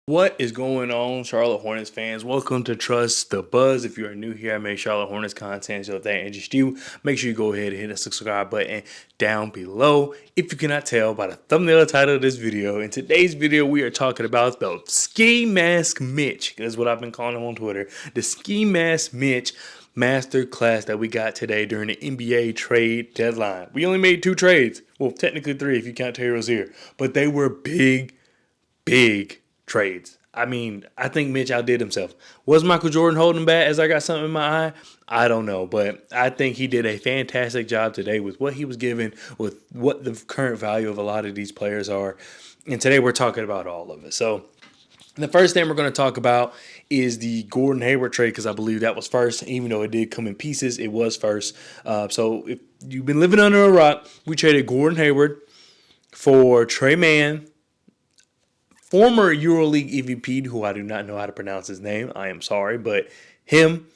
What is going on, Charlotte Hornets fans? Welcome to Trust the Buzz. If you are new here, I make Charlotte Hornets content. So if that interests you, make sure you go ahead and hit the subscribe button down below. If you cannot tell by the thumbnail title of this video, in today's video, we are talking about the Ski Mask Mitch. That's what I've been calling him on Twitter. The Ski Mask Mitch master class that we got today during the NBA trade deadline. We only made 2 trades. Well, technically 3 if you count Terry Rozier. But they were big trades. I mean, I think Mitch outdid himself. Was Michael Jordan holding back as I got something in my eye? I don't know, but I think he did a fantastic job today with what he was given, with what the current value of a lot of these players are. And today we're talking about all of it. So the first thing we're going to talk about is the Gordon Hayward trade because I believe that was first. Even though it did come in pieces, it was first. So if you've been living under a rock, we traded Gordon Hayward for Trey Mann, former EuroLeague MVP, who I do not know how to pronounce his name. I am sorry, but him,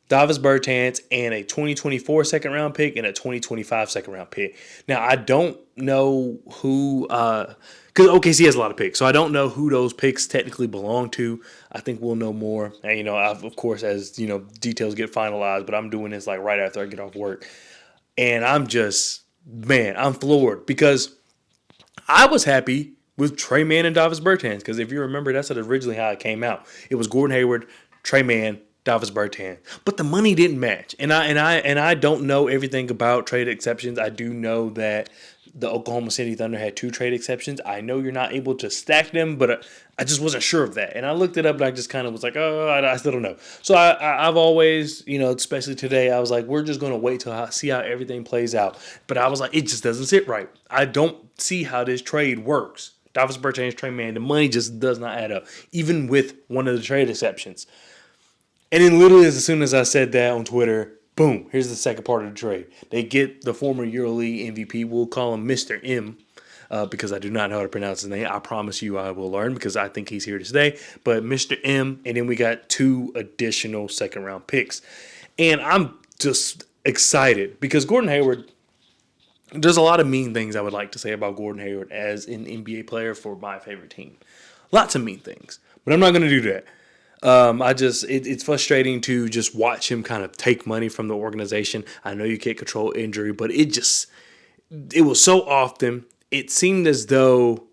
Davis Bertans, and a 2024 second round pick and a 2025 second round pick. Now, I don't know who, because OKC has a lot of picks, so I don't know who those picks technically belong to. I think we'll know more, and of course, as details get finalized. But I'm doing this like right after I get off work, and I'm floored because I was happy with Trey Mann and Davis Bertans because if you remember, that's originally how it came out. It was Gordon Hayward, Trey Mann, Davis Bertans, but the money didn't match. And I don't know everything about trade exceptions. I do know that the Oklahoma City Thunder had 2 trade exceptions. I know you're not able to stack them, but I just wasn't sure of that. And I looked it up and I just kind of was like, oh, I still don't know. So I've always, especially today, I was like, we're just going to wait till see how everything plays out. But I was like, it just doesn't sit right. I don't see how this trade works. Davis Bertans, Trey Mann, the money just does not add up, even with one of the trade exceptions. And then literally as soon as I said that on Twitter, boom, here's the second part of the trade. They get the former EuroLeague MVP. We'll call him Mr. M because I do not know how to pronounce his name. I promise you I will learn because I think he's here to stay. But Mr. M, and then we got 2 additional second-round picks. And I'm just excited because Gordon Hayward, there's a lot of mean things I would like to say about Gordon Hayward as an NBA player for my favorite team. Lots of mean things, but I'm not going to do that. It's frustrating to just watch him kind of take money from the organization. I know you can't control injury, but it was so often. It seemed as though,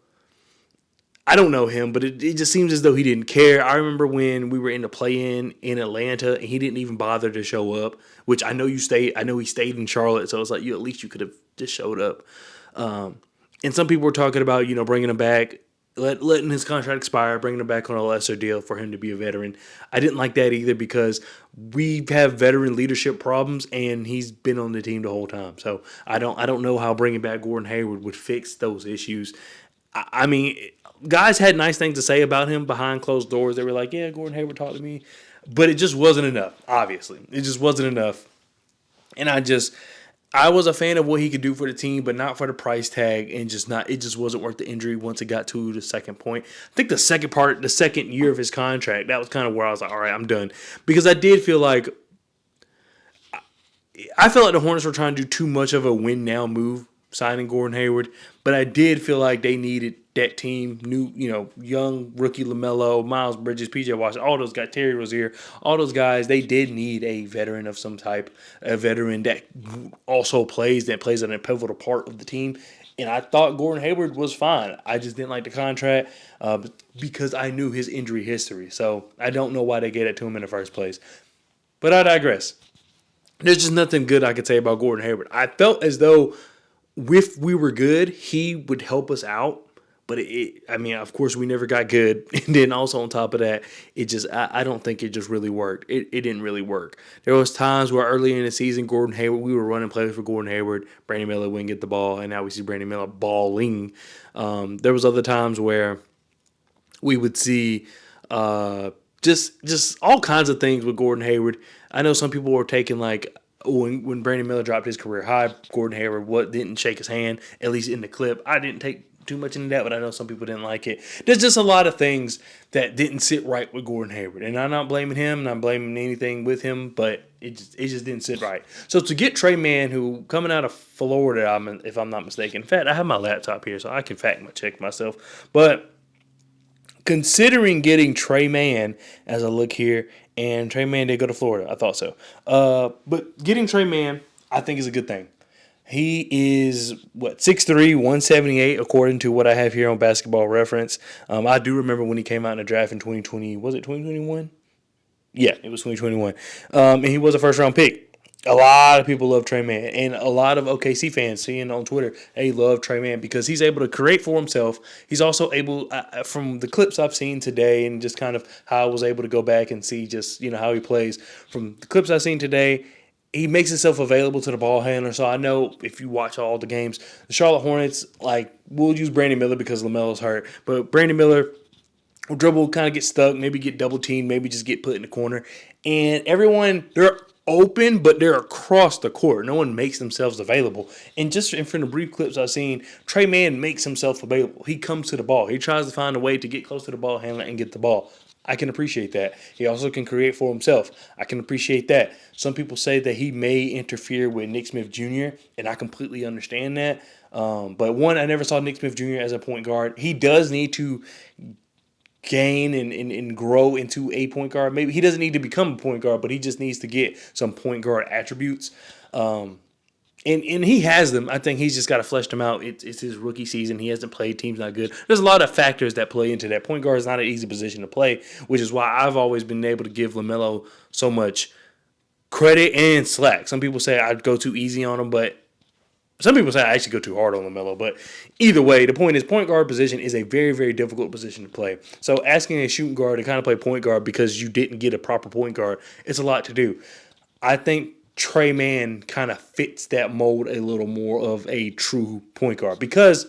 I don't know him, but it just seems as though he didn't care. I remember when we were in the play-in in Atlanta, and he didn't even bother to show up, which I know he stayed in Charlotte, so it's like, at least you could have just showed up. And some people were talking about, bringing him back, letting his contract expire, bringing him back on a lesser deal for him to be a veteran. I didn't like that either because we have veteran leadership problems, and he's been on the team the whole time. So I don't know how bringing back Gordon Hayward would fix those issues. I mean, guys had nice things to say about him behind closed doors. They were like, yeah, Gordon Hayward talked to me. But it just wasn't enough, obviously. It just wasn't enough. And I was a fan of what he could do for the team, but not for the price tag, and it just wasn't worth the injury once it got to the second point. I think the second year of his contract, that was kind of where I was like, all right, I'm done. Because I felt like the Hornets were trying to do too much of a win now move signing Gordon Hayward, but I did feel like they needed that team, young rookie LaMelo, Miles Bridges, PJ Washington, all those guys, Terry Rozier, all those guys, they did need a veteran of some type, a veteran that also plays in a pivotal part of the team. And I thought Gordon Hayward was fine. I just didn't like the contract because I knew his injury history. So I don't know why they gave it to him in the first place. But I digress. There's just nothing good I could say about Gordon Hayward. I felt as though if we were good, he would help us out. But of course, we never got good. And then also on top of that, I don't think it just really worked. It didn't really work. There was times where early in the season, Gordon Hayward, we were running plays for Gordon Hayward. Brandon Miller wouldn't get the ball, and now we see Brandon Miller balling. There was other times where we would see just all kinds of things with Gordon Hayward. I know some people were taking when Brandon Miller dropped his career high, Gordon Hayward didn't shake his hand, at least in the clip. I didn't take too much into that, but I know some people didn't like it. There's just a lot of things that didn't sit right with Gordon Hayward, and I'm not blaming him, not blaming anything with him, but it just didn't sit right. So to get Trey Mann, who coming out of Florida, if I'm not mistaken, in fact, I have my laptop here, so I can fact check myself, but considering getting Trey Mann as I look here, and Trey Mann did go to Florida. I thought so. But getting Trey Mann, I think is a good thing. He is, 6'3", 178, according to what I have here on Basketball Reference. I do remember when he came out in the draft in 2020. Was it 2021? Yeah, it was 2021. And he was a first-round pick. A lot of people love Trey Mann, and a lot of OKC fans seeing on Twitter, hey, love Trey Mann because he's able to create for himself. He's also able, from the clips I've seen today and just kind of how I was able to go back and see just, how he plays. From the clips I've seen today, he makes himself available to the ball handler. So I know if you watch all the games, the Charlotte Hornets, we'll use Brandon Miller because LaMelo's hurt, but Brandon Miller will dribble, kind of get stuck, maybe get double teamed, maybe just get put in the corner. And everyone, they're open, but they're across the court. No one makes themselves available. And just from the brief clips I've seen, Trey Mann makes himself available. He comes to the ball. He tries to find a way to get close to the ball handler and get the ball. I can appreciate that. He also can create for himself. I can appreciate that. Some people say that he may interfere with Nick Smith Jr., and I completely understand that. But one, I never saw Nick Smith Jr. as a point guard. He does need to gain and grow into a point guard. Maybe he doesn't need to become a point guard, but he just needs to get some point guard attributes. And he has them. I think he's just got to flesh them out. It's his rookie season. He hasn't played. Team's not good. There's a lot of factors that play into that. Point guard is not an easy position to play, which is why I've always been able to give LaMelo so much credit and slack. Some people say I'd go too easy on him, but some people say I actually go too hard on LaMelo. But either way, the point is point guard position is a very, very difficult position to play. So asking a shooting guard to kind of play point guard because you didn't get a proper point guard, it's a lot to do. I think Trey Mann kind of fits that mold a little more of a true point guard because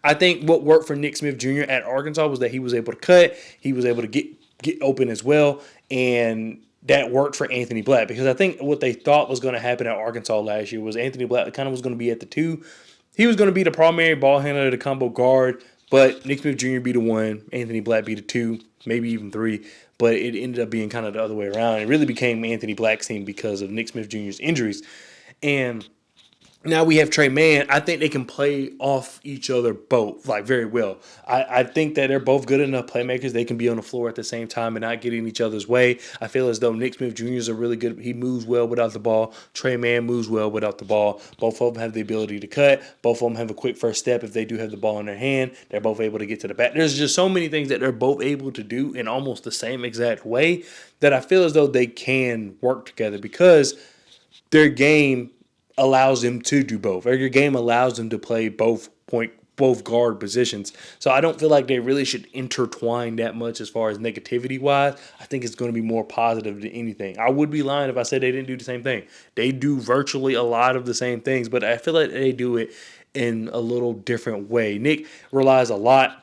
I think what worked for Nick Smith Jr. at Arkansas was that he was able to cut, he was able to get open as well, and that worked for Anthony Black because I think what they thought was going to happen at Arkansas last year was Anthony Black kind of was going to be at the 2. He was going to be the primary ball handler, the combo guard, but Nick Smith Jr. be the 1, Anthony Black be the 2, maybe even 3. But it ended up being kind of the other way around. It really became Anthony Black's team because of Nick Smith Jr.'s injuries. And now we have Trey Mann. I think they can play off each other both, very well. I think that they're both good enough playmakers. They can be on the floor at the same time and not get in each other's way. I feel as though Nick Smith Jr. is a really good. He moves well without the ball. Trey Mann moves well without the ball. Both of them have the ability to cut. Both of them have a quick first step if they do have the ball in their hand. They're both able to get to the back. There's just so many things that they're both able to do in almost the same exact way that I feel as though they can work together because their game allows them to do both. Or your game allows them to play both guard positions. So I don't feel like they really should intertwine that much as far as negativity wise. I think it's going to be more positive than anything. I would be lying if I said they didn't do the same thing. They do virtually a lot of the same things, but I feel like they do it in a little different way. Nick relies a lot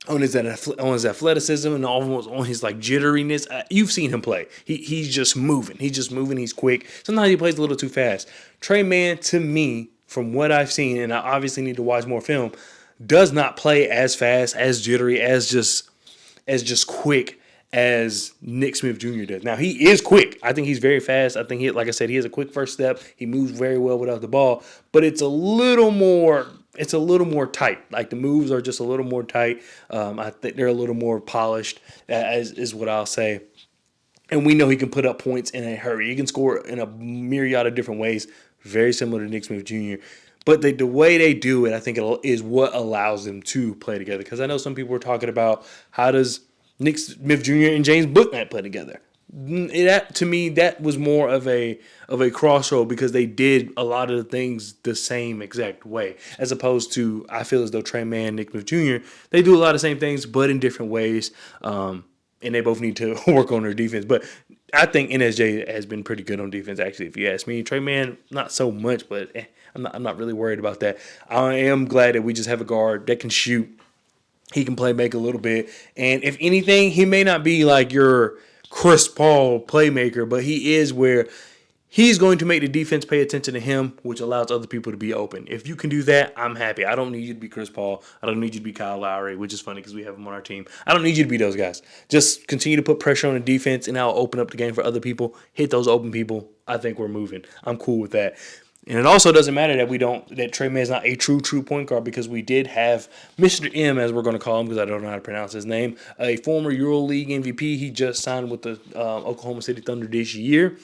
on his athleticism and almost on his jitteriness. You've seen him play. He's just moving. He's quick. Sometimes he plays a little too fast. Trey Mann, to me, from what I've seen, and I obviously need to watch more film, does not play as fast, as jittery, as just quick as Nick Smith Jr. does. Now, he is quick. I think he's very fast. I think, like I said, he has a quick first step. He moves very well without the ball, but it's a little more tight. The moves are just a little more tight. I think they're a little more polished, is what I'll say. And we know he can put up points in a hurry. He can score in a myriad of different ways, very similar to Nick Smith Jr. But the way they do it, I think is what allows them to play together. Because I know some people were talking about how does Nick Smith Jr. and James Bouknight play together. To me, that was more of a crossroad because they did a lot of the things the same exact way, as opposed to I feel as though Trey Mann, Nick Smith Jr. they do a lot of the same things but in different ways, and they both need to work on their defense. But I think NSJ has been pretty good on defense, actually. If you ask me, Trey Mann not so much, but I'm not really worried about that. I am glad that we just have a guard that can shoot. He can play make a little bit, and if anything, he may not be your Chris Paul playmaker, but he is where he's going to make the defense pay attention to him, which allows other people to be open. If you can do that, I'm happy. I don't need you to be Chris Paul. I don't need you to be Kyle Lowry, which is funny because we have him on our team. I don't need you to be those guys. Just continue to put pressure on the defense, and I'll open up the game for other people. Hit those open people. I think we're moving. I'm cool with that. And it also doesn't matter that Trey Man's not a true point guard, because we did have Mr. M, as we're going to call him, because I don't know how to pronounce his name, a former EuroLeague MVP. He just signed with the Oklahoma City Thunder this year.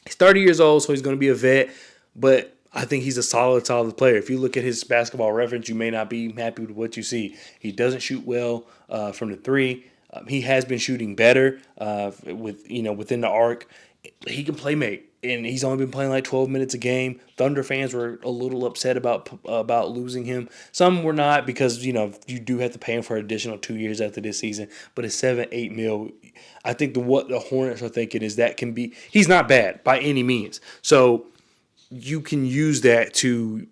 He's 30 years old, so he's going to be a vet, but I think he's a solid player. If you look at his basketball reference, you may not be happy with what you see. He doesn't shoot well from the three. He has been shooting better within the arc. He can play make, and he's only been playing like 12 minutes a game. Thunder fans were a little upset about losing him. Some were not, because you do have to pay him for an additional 2 years after this season. But it's 7-8 mil. I think what the Hornets are thinking is that can be. He's not bad by any means, so you can use that to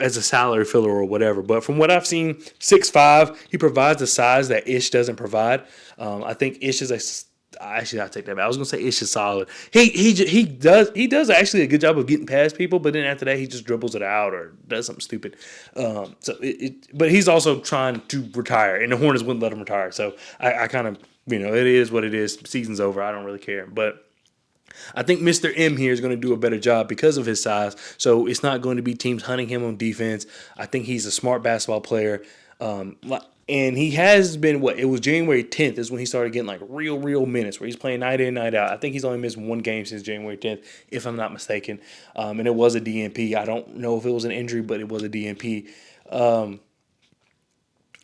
as a salary filler or whatever. But from what I've seen, 6'5", he provides a size that Ish doesn't provide. I think Ish is actually, I'll take that back. I was gonna say Ish is solid. He does actually a good job of getting past people, but then after that he just dribbles it out or does something stupid. But he's also trying to retire, and the Hornets wouldn't let him retire. So I kind of it is what it is. Season's over. I don't really care, but I think Mr. M here is going to do a better job because of his size. So it's not going to be teams hunting him on defense. I think he's a smart basketball player. And he has been, it was January 10th is when he started getting like real minutes where he's playing night in, night out. I think he's only missed one game since January 10th, if I'm not mistaken. And it was a DNP. I don't know if it was an injury, but it was a DNP.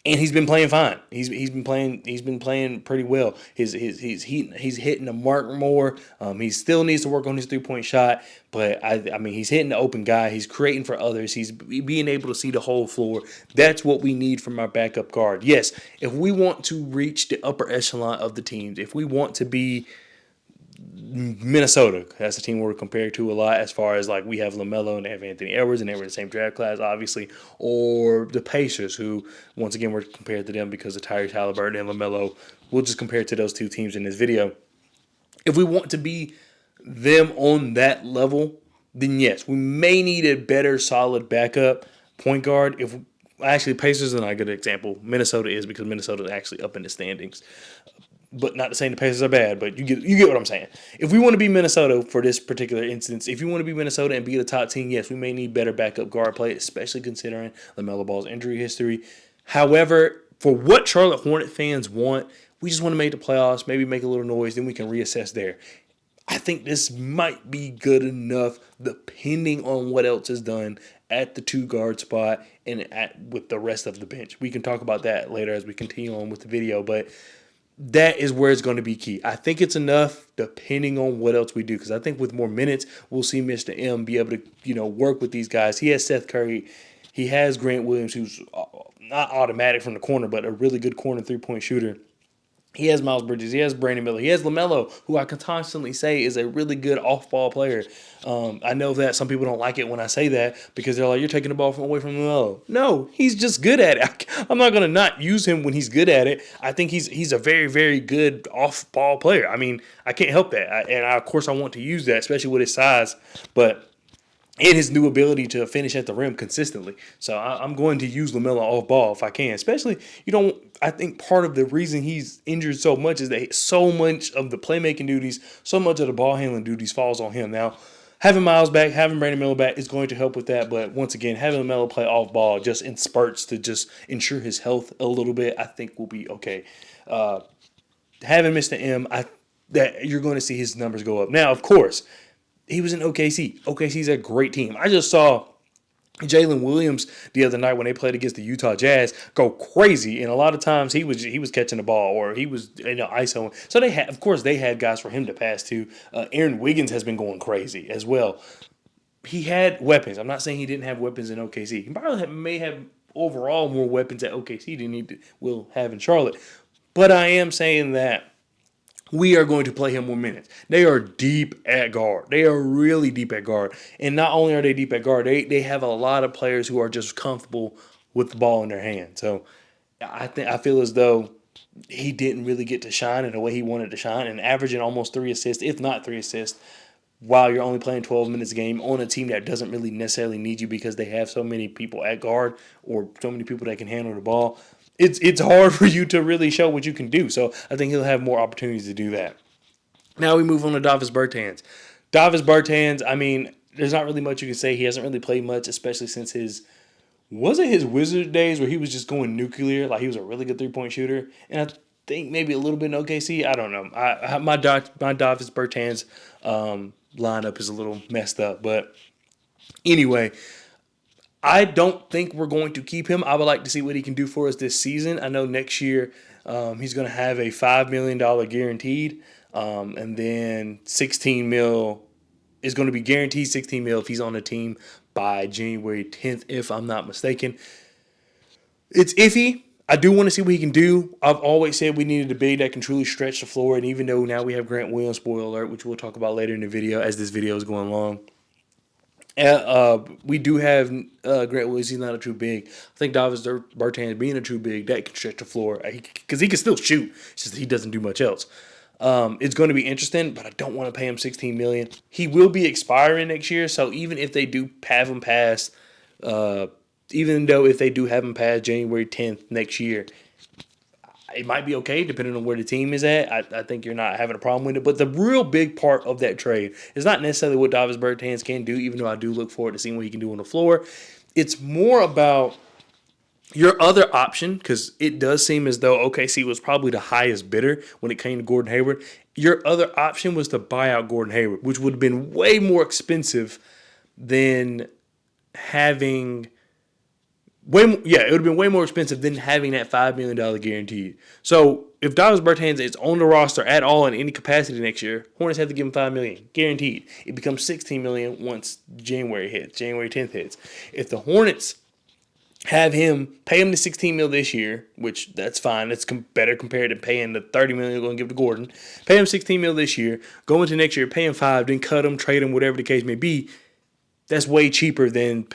And he's been playing fine. He's been playing pretty well. He's hitting the mark more. He still needs to work on his 3-point shot, but I mean he's hitting the open guy. He's creating for others. He's being able to see the whole floor. That's what we need from our backup guard. Yes, if we want to reach the upper echelon of the teams, if we want to be Minnesota, that's a team we're compared to a lot, as far as like we have LaMelo and they have Anthony Edwards and they were the same draft class, obviously, or the Pacers, who once again we're compared to them because of Tyrese Halliburton and LaMelo. We'll just compare it to those two teams in this video. If we want to be them on that level, then yes, we may need a better, solid backup point guard. Actually, Pacers are not a good example. Minnesota is, because Minnesota is actually up in the standings. But not to say the Pacers are bad, but you get what I'm saying. If we want to be Minnesota for this particular instance, if you want to be Minnesota and be the top team, yes, we may need better backup guard play, especially considering LaMelo Ball's injury history. However, for what Charlotte Hornet fans want, we just want to make the playoffs, maybe make a little noise, then we can reassess there. I think this might be good enough depending on what else is done at the 2-guard spot and with the rest of the bench. We can talk about that later as we continue on with the video, but that is where it's going to be key. I think it's enough depending on what else we do, because I think with more minutes, we'll see Mr. M be able to, work with these guys. He has Seth Curry. He has Grant Williams, who's not automatic from the corner, but a really good corner 3-point shooter. He has Miles Bridges. He has Brandon Miller. He has LaMelo, who I can constantly say is a really good off-ball player. I know that some people don't like it when I say that, because they're like, you're taking the ball away from LaMelo. No, he's just good at it. I'm not going to not use him when he's good at it. I think he's a very, very good off-ball player. I mean, I can't help that. Of course, I want to use that, especially with his size. But and his new ability to finish at the rim consistently. So I'm going to use LaMelo off ball if I can. Especially, I think part of the reason he's injured so much is that so much of the playmaking duties, so much of the ball handling duties falls on him. Now, having Miles back, having Brandon Miller back is going to help with that. But once again, having LaMelo play off ball just in spurts to just ensure his health a little bit, I think will be okay. Having Mr. M, that you're going to see his numbers go up. Now, of course, he was in OKC. OKC's a great team. I just saw Jalen Williams the other night when they played against the Utah Jazz go crazy, and a lot of times he was catching the ball or he was ISO. So they had guys for him to pass to. Aaron Wiggins has been going crazy as well. He had weapons. I'm not saying he didn't have weapons in OKC. He probably may have overall more weapons at OKC than he will have in Charlotte. But I am saying that we are going to play him more minutes. They are deep at guard. They are really deep at guard. And not only are they deep at guard, they have a lot of players who are just comfortable with the ball in their hand. So I feel as though he didn't really get to shine in the way he wanted to shine, and averaging almost 3 assists, if not 3 assists, while you're only playing 12 minutes a game on a team that doesn't really necessarily need you because they have so many people at guard or so many people that can handle the ball. It's hard for you to really show what you can do. So I think he'll have more opportunities to do that. Now we move on to Davis Bertans. Davis Bertans, I mean, there's not really much you can say. He hasn't really played much, especially since was it his Wizard days where he was just going nuclear, like he was a really good 3-point shooter, and I think maybe a little bit in OKC. I don't know. My Davis Bertans lineup is a little messed up, but anyway, I don't think we're going to keep him. I would like to see what he can do for us this season. I know next year he's going to have a $5 million guaranteed, and then 16 mil is going to be guaranteed 16 mil if he's on the team by January 10th, if I'm not mistaken. It's iffy. I do want to see what he can do. I've always said we needed a big that can truly stretch the floor, and even though now we have Grant Williams, spoiler alert, which we'll talk about later in the video as this video is going along, we do have Grant Williams. He's not a true big. I think Davis Bertans being a true big that can stretch the floor because he can still shoot. It's just he doesn't do much else. It's going to be interesting, but I don't want to pay him $16 million. He will be expiring next year, so even if they do have him past, even though if they do have him past January 10th next year, it might be okay depending on where the team is at. I think you're not having a problem with it. But the real big part of that trade is not necessarily what Davis Bertans can do, even though I do look forward to seeing what he can do on the floor. It's more about your other option, because it does seem as though OKC was probably the highest bidder when it came to Gordon Hayward. Your other option was to buy out Gordon Hayward, which would have been way more expensive than having it would have been way more expensive than having that $5 million guaranteed. So if Davis Bertans is on the roster at all in any capacity next year, Hornets have to give him $5 million guaranteed. It becomes $16 million once January 10th hits. If the Hornets have him pay him the $16 million this year, which that's fine. That's better compared to paying the $30 million you're going to give to Gordon. Pay him $16 million this year. Go into next year, pay him $5 million, then cut him, trade him, whatever the case may be. That's way cheaper than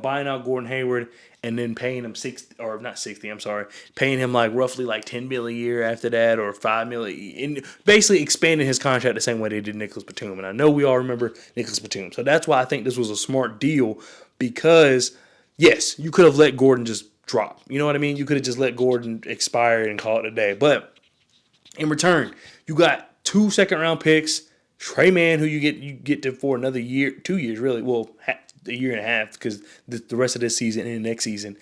buying out Gordon Hayward and then paying him paying him roughly $10 million a year after that, or $5 million, and basically expanding his contract the same way they did Nicholas Batum. And I know we all remember Nicholas Batum, so that's why I think this was a smart deal, because yes, you could have let Gordon just drop. You know what I mean? You could have just let Gordon expire and call it a day. But in return, you got 2 second-round picks, Trey Mann, who you get to for another year, 2 years really, well, a year and a half, because the rest of this season and the next season.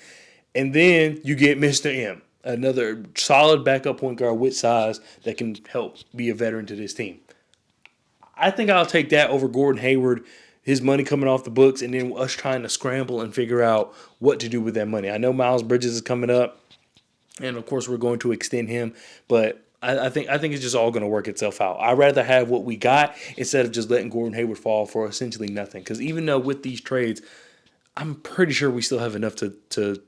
And then you get Mr. M, another solid backup point guard with size that can help be a veteran to this team. I think I'll take that over Gordon Hayward, his money coming off the books, and then us trying to scramble and figure out what to do with that money. I know Miles Bridges is coming up, and of course we're going to extend him, but I think it's just all going to work itself out. I'd rather have what we got instead of just letting Gordon Hayward fall for essentially nothing. Because even though with these trades, I'm pretty sure we still have enough to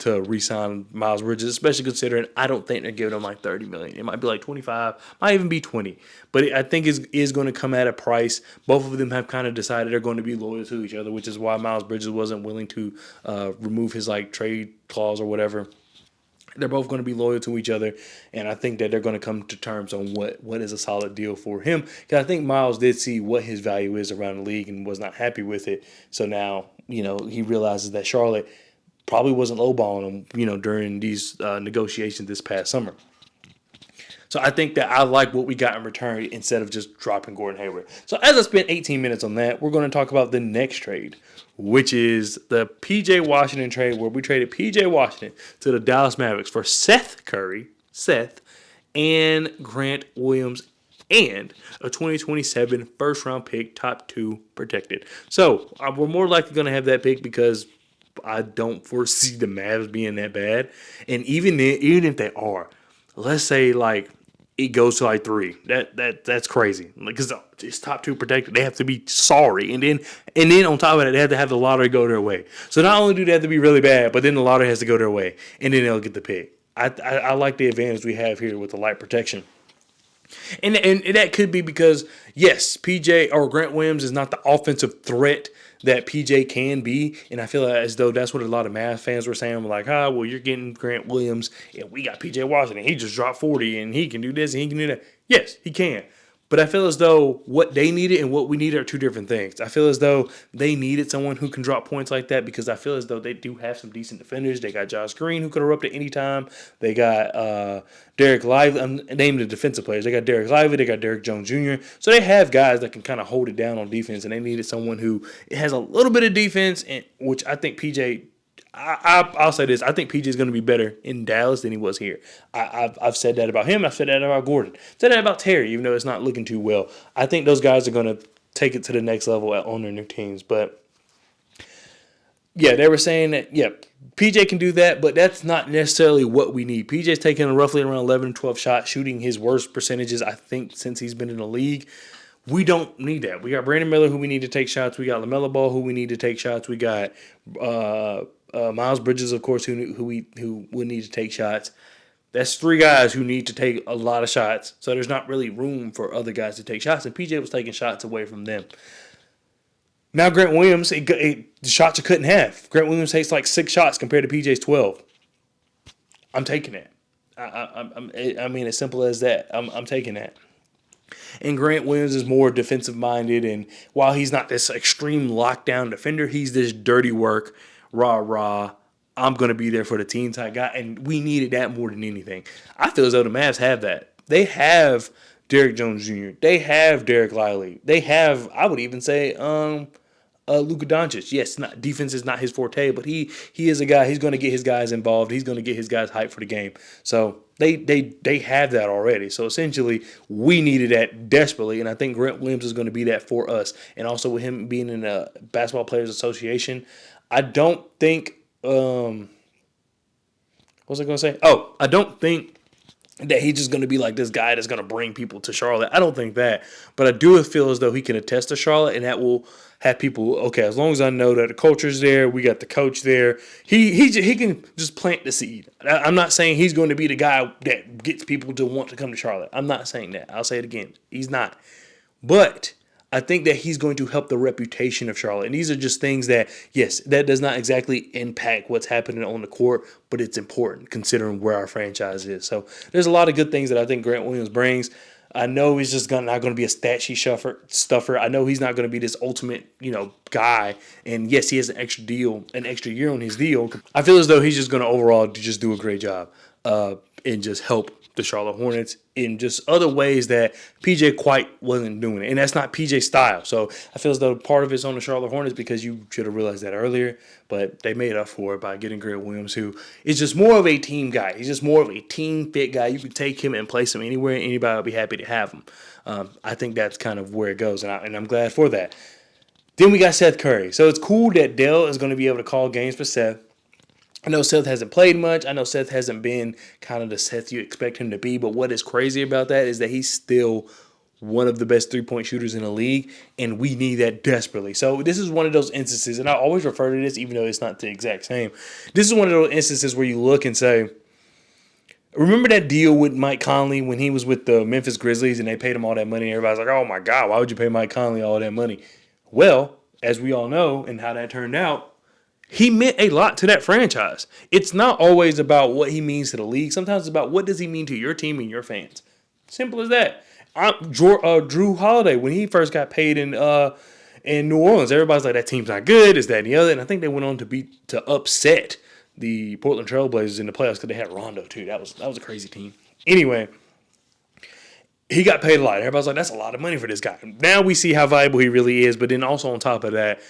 re-sign Miles Bridges, especially considering I don't think they're giving him $30 million. It might be 25, might even be 20. But I think is going to come at a price. Both of them have kind of decided they're going to be loyal to each other, which is why Miles Bridges wasn't willing to remove his trade clause or whatever. They're both going to be loyal to each other, and I think that they're going to come to terms on what is a solid deal for him. Because I think Miles did see what his value is around the league and was not happy with it. So now, he realizes that Charlotte probably wasn't lowballing him, during these negotiations this past summer. So I think that I like what we got in return instead of just dropping Gordon Hayward. So as I spent 18 minutes on that, we're going to talk about the next trade, which is the P.J. Washington trade, where we traded P.J. Washington to the Dallas Mavericks for Seth Curry, and Grant Williams, and a 2027 first-round pick, top 2 protected. So we're more likely going to have that pick because I don't foresee the Mavs being that bad. And even if they are, let's say it goes to 3. That's crazy. Because it's top 2 protected. They have to be sorry. And then on top of that, they have to have the lottery go their way. So not only do they have to be really bad, but then the lottery has to go their way. And then they'll get the pick. I like the advantage we have here with the light protection. And that could be because, yes, PJ or Grant Williams is not the offensive threat that PJ can be, and I feel as though that's what a lot of Mavs fans were saying. Well, you're getting Grant Williams, and we got PJ Washington. He just dropped 40, and he can do this, and he can do that. Yes, he can. But I feel as though what they needed and what we needed are two different things. I feel as though they needed someone who can drop points like that because I feel as though they do have some decent defenders. They got Josh Green who could erupt at any time. They got Derek Lively. I'm naming the defensive players. They got Derek Lively. They got Derek Jones Jr. So they have guys that can kind of hold it down on defense, and they needed someone who has a little bit of defense, and which I think PJ. I'll say this. I think PJ is going to be better in Dallas than he was here. I've said that about him. I've said that about Gordon. I've said that about Terry, even though it's not looking too well. I think those guys are going to take it to the next level on their new teams. But, yeah, they were saying that, yeah, PJ can do that, but that's not necessarily what we need. PJ's taking roughly around 11 to 12 shots, shooting his worst percentages, I think, since he's been in the league. We don't need that. We got Brandon Miller, who we need to take shots. We got LaMelo Ball, who we need to take shots. We got Miles Bridges, of course, who would need to take shots. That's three guys who need to take a lot of shots. So there's not really room for other guys to take shots. And PJ was taking shots away from them. Now Grant Williams, the shots are cut in half. Grant Williams takes like 6 shots compared to PJ's 12. I'm taking that. I mean, as simple as that. I'm taking that. And Grant Williams is more defensive-minded, and while he's not this extreme lockdown defender, he's this dirty work, rah, I'm going to be there for the team type guy, and we needed that more than anything. I feel as though the Mavs have that. They have Derek Jones Jr. They have Derek Lively. They have, I would even say, Luka Doncic. Yes, defense is not his forte, but he is a guy. He's going to get his guys involved. He's going to get his guys hyped for the game. So they have that already. So essentially, we needed that desperately, and I think Grant Williams is going to be that for us. And also with him being in a Basketball Players Association, I don't think what was I going to say? Oh, I don't think that he's just going to be like this guy that's going to bring people to Charlotte. I don't think that. But I do feel as though he can attest to Charlotte, and that will have people, okay, as long as I know that the culture's there, we got the coach there, he can just plant the seed. I'm not saying he's going to be the guy that gets people to want to come to Charlotte. I'm not saying that. I'll say it again. He's not. But I think that he's going to help the reputation of Charlotte. And these are just things that, yes, that does not exactly impact what's happening on the court, but it's important considering where our franchise is. So there's a lot of good things that I think Grant Williams brings. I know he's just not going to be a stat sheet stuffer. I know he's not going to be this ultimate, guy. And yes, he has an extra year on his deal. I feel as though he's just going to overall just do a great job and just help the Charlotte Hornets in just other ways that PJ quite wasn't doing it. And that's not PJ's style. So I feel as though part of it's on the Charlotte Hornets because you should have realized that earlier. But they made up for it by getting Grant Williams, who is just more of a team guy. He's just more of a team fit guy. You could take him and place him anywhere, and anybody will be happy to have him. I think that's kind of where it goes, and I'm glad for that. Then we got Seth Curry. So it's cool that Dell is going to be able to call games for Seth. I know Seth hasn't played much. I know Seth hasn't been kind of the Seth you expect him to be. But what is crazy about that is that he's still one of the best three-point shooters in the league, and we need that desperately. So this is one of those instances, and I always refer to this even though it's not the exact same. This is one of those instances where you look and say, remember that deal with Mike Conley when he was with the Memphis Grizzlies and they paid him all that money? Everybody's like, oh, my God, why would you pay Mike Conley all that money? Well, as we all know and how that turned out, he meant a lot to that franchise. It's not always about what he means to the league. Sometimes it's about what does he mean to your team and your fans. Simple as that. Drew Holiday, when he first got paid in New Orleans, everybody's like, that team's not good, is that and the other. And I think they went on to upset the Portland Trail Blazers in the playoffs because they had Rondo too. That was a crazy team. Anyway, he got paid a lot. Everybody's like, that's a lot of money for this guy. Now we see how valuable he really is. But then also on top of that,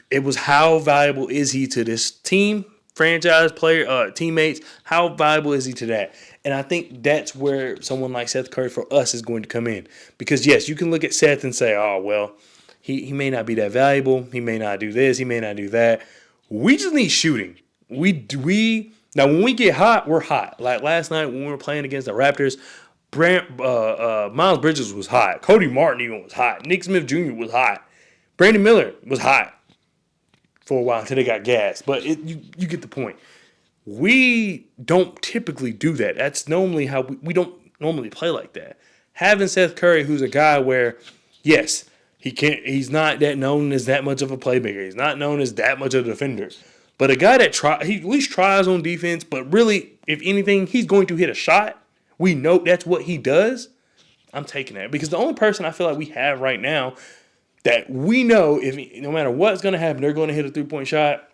it was how valuable is he to this team, franchise, player, teammates? How valuable is he to that? And I think that's where someone like Seth Curry for us is going to come in. Because, yes, you can look at Seth and say, oh, well, he may not be that valuable. He may not do this. He may not do that. We just need shooting. Now, when we get hot, we're hot. Like last night when we were playing against the Raptors, Miles Bridges was hot. Cody Martin even was hot. Nick Smith Jr. was hot. Brandon Miller was hot for a while until they got gas. But you get the point. We don't typically do that. That's normally how we don't normally play like that. Having Seth Curry, who's a guy where, yes, he's not that known as that much of a playmaker. He's not known as that much of a defender. But a guy that he at least tries on defense, but really, if anything, he's going to hit a shot. We know that's what he does. I'm taking that because the only person I feel like we have right now that we know if no matter what's going to happen, they're going to hit a 3-point shot.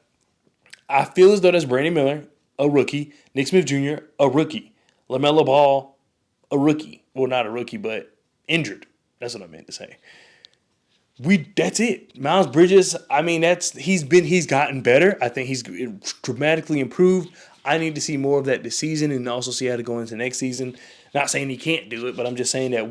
I feel as though that's Brandon Miller, a rookie. Nick Smith Jr., a rookie. LaMelo Ball, a rookie. Well, not a rookie, but injured. That's what I meant to say. That's it. Miles Bridges, I mean, he's gotten better. I think he's dramatically improved. I need to see more of that this season and also see how to go into next season. Not saying he can't do it, but I'm just saying that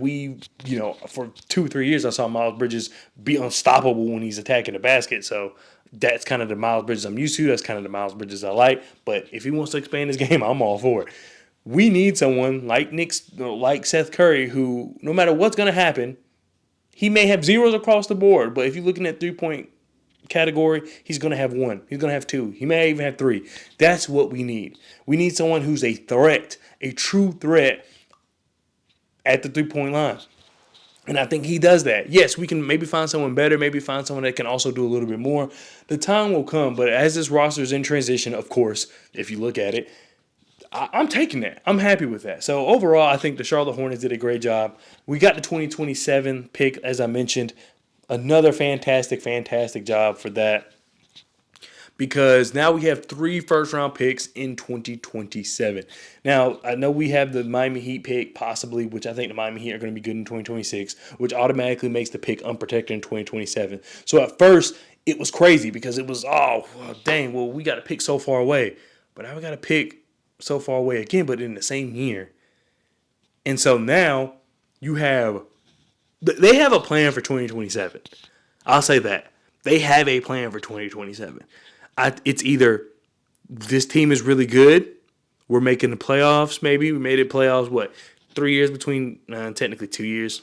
for 2 or 3 years, I saw Miles Bridges be unstoppable when he's attacking the basket. So that's kind of the Miles Bridges I'm used to. That's kind of the Miles Bridges I like. But if he wants to expand his game, I'm all for it. We need someone like Seth Curry who, no matter what's going to happen, he may have zeros across the board. But if you're looking at 3-point category, he's going to have 1. He's going to have 2. He may even have 3. That's what we need. We need someone who's a threat, a true threat at the 3-point line. And I think he does that. Yes, we can maybe find someone better, maybe find someone that can also do a little bit more. The time will come, but as this roster is in transition, of course, if you look at it, I'm taking that. I'm happy with that. So overall, I think the Charlotte Hornets did a great job. We got the 2027 pick, as I mentioned. Another fantastic job for that. Because now we have 3 first-round picks in 2027. Now, I know we have the Miami Heat pick, possibly, which I think the Miami Heat are going to be good in 2026, which automatically makes the pick unprotected in 2027. So at first, it was crazy because it was, we got to pick so far away. But now we got to pick so far away again, but in the same year. And so now they have a plan for 2027. I'll say that. They have a plan for 2027. It's either this team is really good, we're making the playoffs maybe. We made it playoffs, 3 years between, technically 2 years.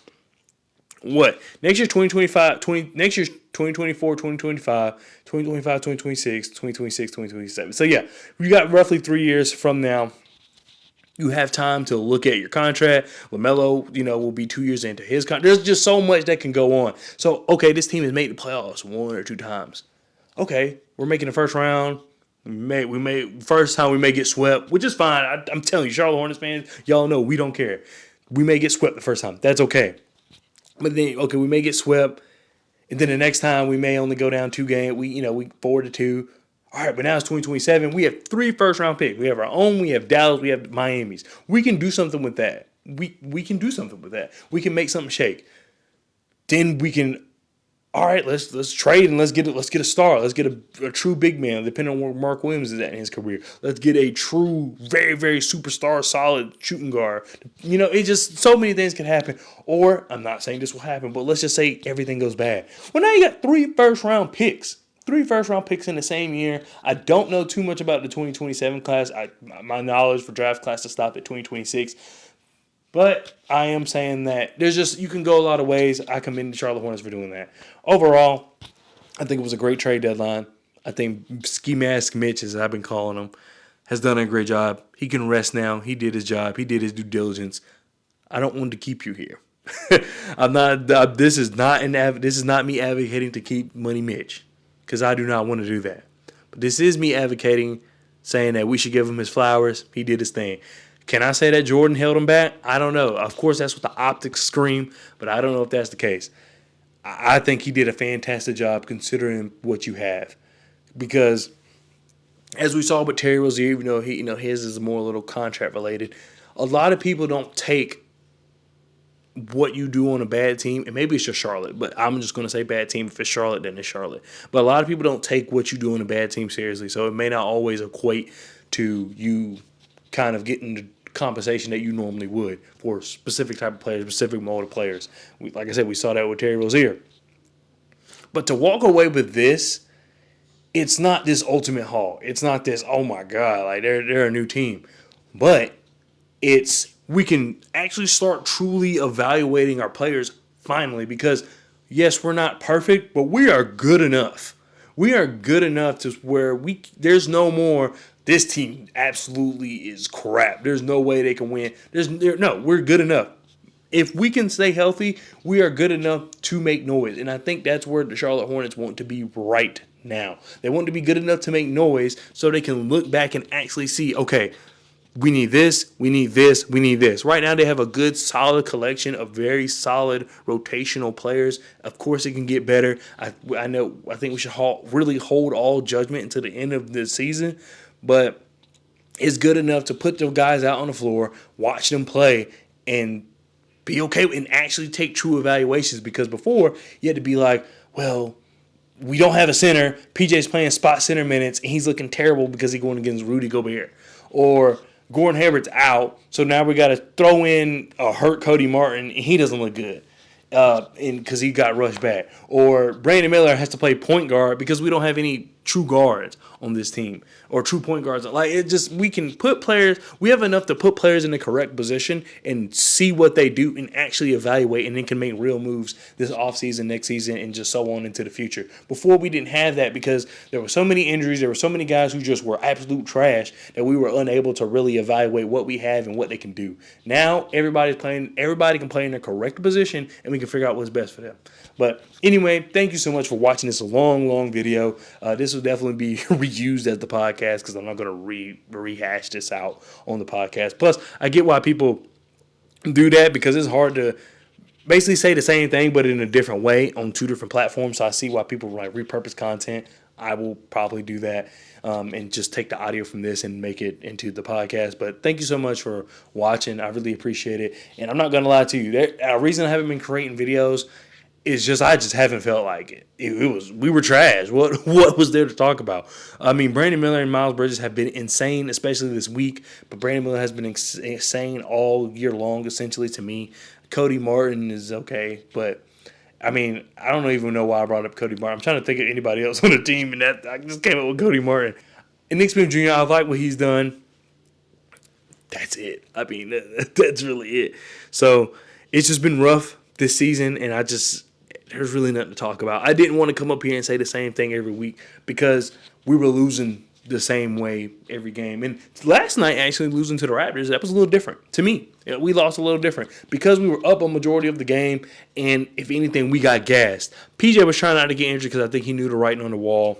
Next year's 2025, next year's 2024, 2025, 2025, 2026, 2026, 2027. So yeah, we got roughly 3 years from now. You have time to look at your contract. LaMelo, will be 2 years into his contract. There's just so much that can go on. So, okay, this team has made the playoffs 1 or 2 times. Okay, we're making the first round. First time we may get swept, which is fine. I'm telling you, Charlotte Hornets fans, y'all know we don't care. We may get swept the first time. That's okay. But then, we may get swept, and then the next time we may only go down 2 games. We 4-2. All right, but now it's 2027. We have 3 first-round picks. We have our own. We have Dallas. We have Miami's. We can do something with that. We can do something with that. We can make something shake. Then we can. All right, let's trade and let's get a star. Let's get a true big man, depending on where Mark Williams is at in his career. Let's get a true, very, very superstar, solid shooting guard. It just so many things can happen. Or I'm not saying this will happen, but let's just say everything goes bad. Well, now you got 3 first-round picks. 3 first-round picks in the same year. I don't know too much about the 2027 class. My knowledge for draft class to stop at 2026. But I am saying that you can go a lot of ways. I commend the Charlotte Hornets for doing that. Overall, I think it was a great trade deadline. I think Ski Mask Mitch, as I've been calling him, has done a great job. He can rest now. He did his job. He did his due diligence. I don't want to keep you here. I'm not. This is not me advocating to keep Money Mitch, because I do not want to do that. But this is me advocating, saying that we should give him his flowers. He did his thing. Can I say that Jordan held him back? I don't know. Of course, that's what the optics scream, but I don't know if that's the case. I think he did a fantastic job considering what you have. Because as we saw with Terry Rozier, even though his is more a little contract related, a lot of people don't take what you do on a bad team, and maybe it's just Charlotte, but I'm just going to say bad team. If it's Charlotte, then it's Charlotte. But a lot of people don't take what you do on a bad team seriously, so it may not always equate to you kind of getting the compensation that you normally would for specific type of players, specific mode of players. Like I said, we saw that with Terry Rozier. But to walk away with this, it's not this ultimate haul. It's not this, oh my God, like they're a new team. But we can actually start truly evaluating our players finally, because yes, we're not perfect, but we are good enough. We are good enough to where there's no more, this team absolutely is crap. There's no way they can win. We're good enough. If we can stay healthy, we are good enough to make noise. And I think that's where the Charlotte Hornets want to be right now. They want to be good enough to make noise so they can look back and actually see, okay, we need this, we need this, we need this. Right now, they have a good, solid collection of very solid rotational players. Of course, it can get better. I know. I think we should really hold all judgment until the end of the season, but it's good enough to put the guys out on the floor, watch them play, and be okay and actually take true evaluations. Because before, you had to be like, well, we don't have a center. PJ's playing spot center minutes, and he's looking terrible because he's going against Rudy Gobert. Or Gordon Hayward's out, so now we got to throw in a hurt Cody Martin, and he doesn't look good because he got rushed back. Or Brandon Miller has to play point guard because we don't have any true guards on this team or true point guards. Like, it just, we can put players, we have enough to put players in the correct position and see what they do and actually evaluate, and then can make real moves this offseason, next season, and just so on into the future. Before, we didn't have that because there were so many injuries, there were so many guys who just were absolute trash that we were unable to really evaluate what we have and what they can do. Now everybody can play in their correct position, and we can figure out what's best for them. But anyway, thank you so much for watching this long video. This will definitely be reused as the podcast because I'm not going to rehash this out on the podcast. Plus, I get why people do that because it's hard to basically say the same thing but in a different way on two different platforms. So I see why people like repurpose content. I will probably do that and just take the audio from this and make it into the podcast. But thank you so much for watching. I really appreciate it. And I'm not going to lie to you. The reason I haven't been creating videos is just I just haven't felt like it. We were trash. What was there to talk about? I mean, Brandon Miller and Miles Bridges have been insane, especially this week. But Brandon Miller has been insane all year long, essentially, to me. Cody Martin is okay, but I mean, I don't even know why I brought up Cody Martin. I'm trying to think of anybody else on the team, and that I just came up with Cody Martin. And Nick Smith Jr., I like what he's done. That's it. I mean, that's really it. So it's just been rough this season, and there's really nothing to talk about. I didn't want to come up here and say the same thing every week because we were losing the same way every game. And last night, actually losing to the Raptors, that was a little different to me. We lost a little different because we were up a majority of the game, and if anything, we got gassed. PJ was trying not to get injured because I think he knew the writing on the wall.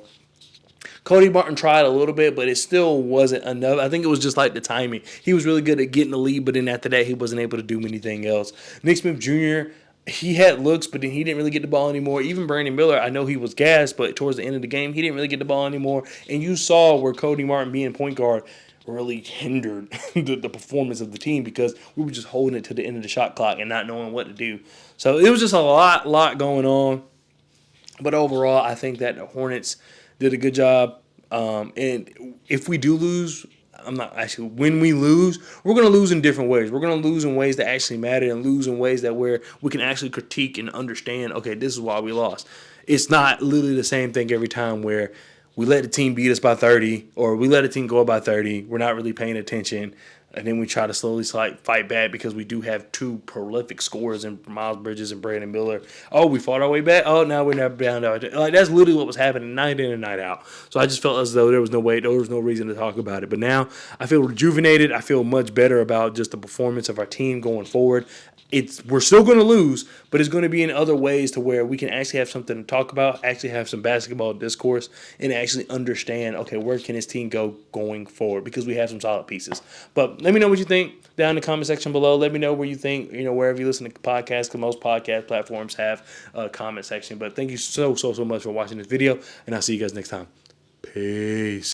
Cody Martin tried a little bit, but it still wasn't enough. I think it was just like the timing. He was really good at getting the lead, but then after that, he wasn't able to do anything else. Nick Smith Jr., he had looks, but then he didn't really get the ball anymore. Even Brandon Miller, I know he was gassed, but towards the end of the game, he didn't really get the ball anymore. And you saw where Cody Martin being point guard really hindered the performance of the team because we were just holding it to the end of the shot clock and not knowing what to do. So it was just a lot going on. But overall, I think that the Hornets did a good job. And if we do lose, when we lose, we're going to lose in different ways. We're going to lose in ways that actually matter and lose in ways that where we can actually critique and understand, okay, this is why we lost. It's not literally the same thing every time where we let the team beat us by 30 or we let a team go up by 30. We're not really paying attention. And then we try to slowly fight back because we do have two prolific scorers in Miles Bridges and Brandon Miller. Oh, we fought our way back. Oh, now we're never down. Like, that's literally what was happening night in and night out. So I just felt as though there was no reason to talk about it. But now I feel rejuvenated. I feel much better about just the performance of our team going forward. We're still going to lose, but it's going to be in other ways to where we can actually have something to talk about, actually have some basketball discourse, and actually understand, okay, where can this team go going forward because we have some solid pieces. But let me know what you think down in the comment section below. Let me know where you think, wherever you listen to podcasts, because most podcast platforms have a comment section. But thank you so much for watching this video, and I'll see you guys next time. Peace.